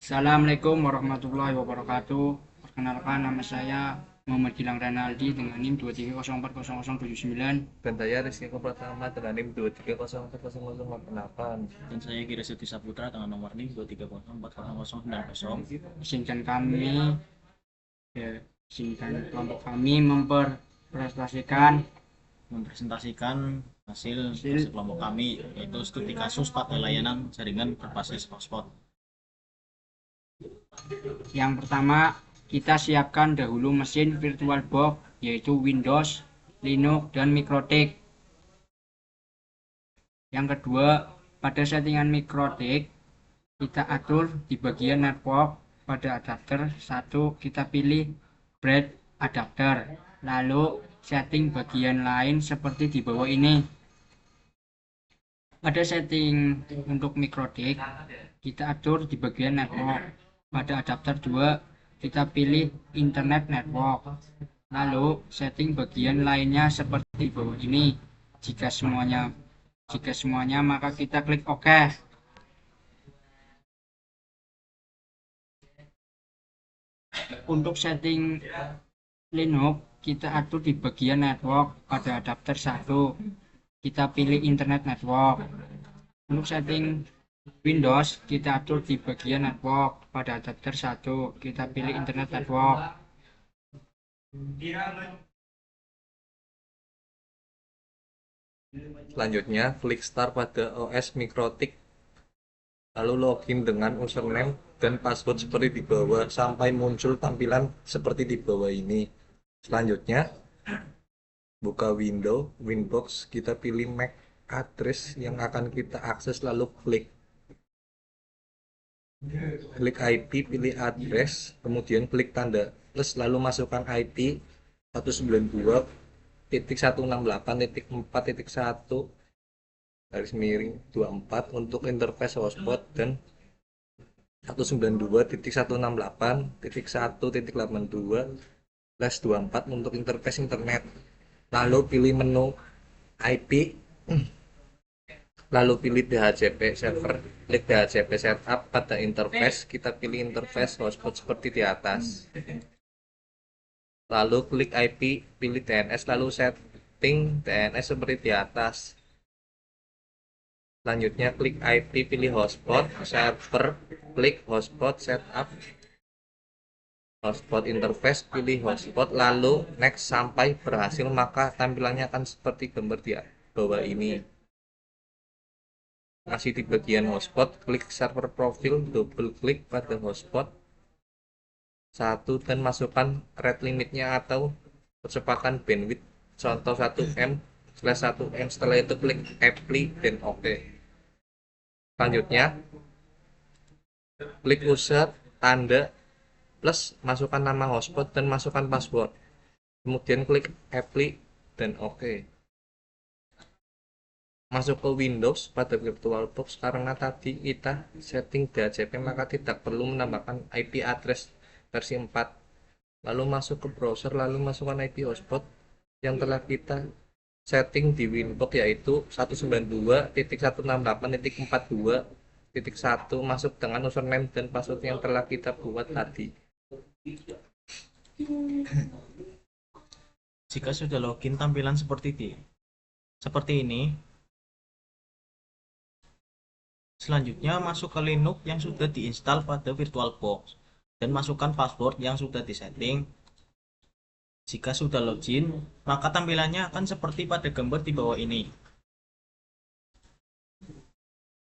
Assalamualaikum warahmatullahi wabarakatuh. Perkenalkan, nama saya Muhammad Gilang Renaldi dengan NIM 230400079. Dan saya Rizky Pratama dengan NIM 2304008. Dan saya Kira Seti Saputra dengan nomor NIM 230404090. Izinkan kami, izinkan kelompok kami mempresentasikan hasil kelompok kami, yaitu studi kasus pada layanan jaringan berbasis hotspot. Yang pertama, kita siapkan dahulu mesin VirtualBox, yaitu Windows, Linux, dan Mikrotik. Yang kedua, pada settingan Mikrotik, kita atur di bagian network. Pada adapter 1 kita pilih bread adapter, lalu setting bagian lain seperti di bawah ini. Pada setting untuk Mikrotik, kita atur di bagian network. Pada adapter 2 kita pilih internet network, lalu setting bagian lainnya seperti di bawah ini. Jika semuanya maka kita klik OK. Untuk setting Linux, kita atur di bagian network. Pada adapter 1 kita pilih internet network. Untuk setting Windows, kita atur di bagian network. Pada adapter 1 kita pilih internet network. Selanjutnya, klik Start pada OS Mikrotik, lalu login dengan username dan password seperti di bawah sampai muncul tampilan seperti di bawah ini. Selanjutnya, buka Winbox, kita pilih MAC address yang akan kita akses, lalu klik IP, pilih address, kemudian klik tanda plus, lalu masukkan IP 192.168.4.1 untuk interface hotspot dan 192.168.1.82/24 untuk interface internet. Lalu pilih menu IP, lalu pilih DHCP server, klik DHCP setup. Pada interface kita pilih interface hotspot seperti di atas, lalu klik IP, pilih DNS, lalu setting DNS seperti di atas. Selanjutnya klik IP, pilih hotspot server, klik hotspot setup, hotspot interface, pilih hotspot, lalu next sampai berhasil, maka tampilannya akan seperti gambar di bawah ini. Masih di bagian hotspot, klik server profile, double klik pada hotspot 1 dan masukkan rate limitnya atau kecepatan bandwidth, contoh 1M/1M. Setelah itu klik apply dan OK. Selanjutnya klik user tanda plus, masukkan nama hotspot dan masukkan password, kemudian klik apply dan OK. Masuk ke Windows pada VirtualBox, karena tadi kita setting DHCP maka tidak perlu menambahkan IP address versi 4. Lalu masuk ke browser, lalu masukkan IP hotspot yang telah kita setting di Winbox, yaitu 192.168.42.1. masuk dengan username dan password yang telah kita buat tadi. Jika sudah login, tampilan seperti ini. Selanjutnya masuk ke Linux yang sudah diinstal pada VirtualBox dan masukkan password yang sudah disetting. Jika sudah login, maka tampilannya akan seperti pada gambar di bawah ini.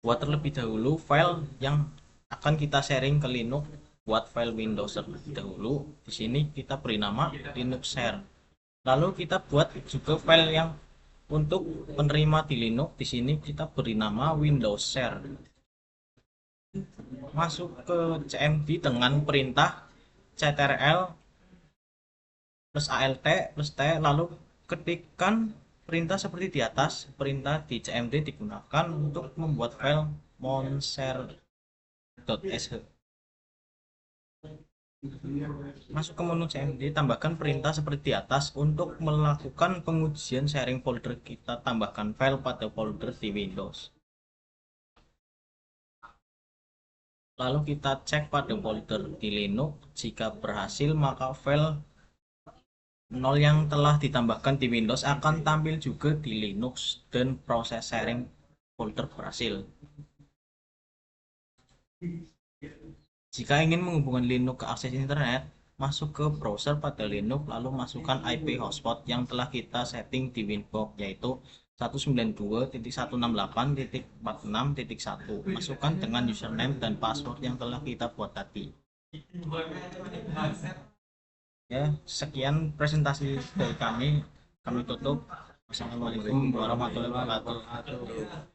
Buat terlebih dahulu file yang akan kita sharing ke Linux, buat file Windows terlebih dahulu. Di sini kita beri nama Linux Share. Lalu kita buat juga file yang untuk penerima di Linux. Di sini kita beri nama Windows Share. Masuk ke CMD dengan perintah ctrl plus alt plus t, lalu ketikkan perintah seperti di atas. Perintah di CMD digunakan untuk membuat file monshare.sh. Masuk ke menu CMD, tambahkan perintah seperti di atas. Untuk melakukan pengujian sharing folder, kita tambahkan file pada folder di Windows. Lalu kita cek pada folder di Linux. Jika berhasil, maka file 0 yang telah ditambahkan di Windows akan tampil juga di Linux dan proses sharing folder berhasil. Jika ingin menghubungkan Linux ke akses internet, masuk ke browser pada Linux lalu masukkan IP hotspot yang telah kita setting di Winbox, yaitu 192.168.46.1. Masukkan dengan username dan password yang telah kita buat tadi. Ya, sekian presentasi dari kami tutup. Wassalamualaikum warahmatullahi wabarakatuh.